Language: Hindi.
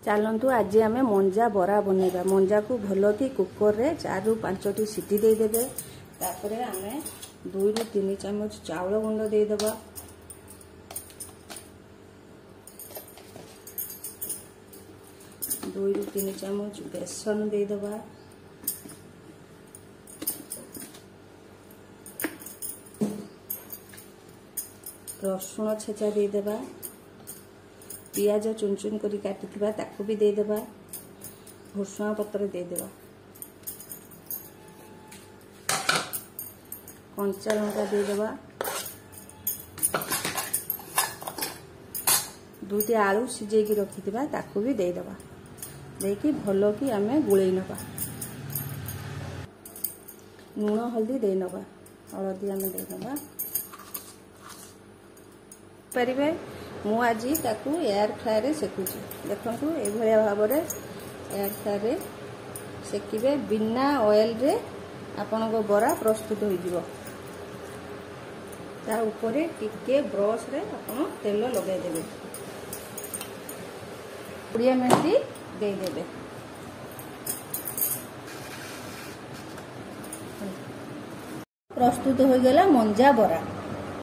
चलतु आज आम मंजा बरा बनइबा। मंजा को भल कि कुकर रे 4 ରୁ 5टी सीटी देदेबे। तापर आम 2 ରୁ 3 चामच चाउल गुंड देदेबा। दो ରୁ 3 चामच बेसन देदेबा। रसुण छेचा देदेबा। पियाज चुन चुन करी काटिथिबा ताकू भी देदेबा। भुसुआ पत्र देदेबा। कंचा लंका देदेबा। 2टी आलू सिजेकी रखिथिबा ताकू भी देदेबा। देकी भलो कि आमे गुळेई नबा। लूण हल्दी दे नबा। हळदी आमे दे नबा। परिबे मु आज ताकू एयर फ्रायर रे सेकुची। देखंतु ए भलिया भाव रे एयर फ्रायर रे सेकिबे। बिना ऑयल रे आपन को बरा प्रस्तुत होई जिवो। ता ऊपर टिके ब्रश रे आपन तेल लगाई देबे। 20 मिनिट दे देबे। प्रस्तुत हो गला मंजा बरा।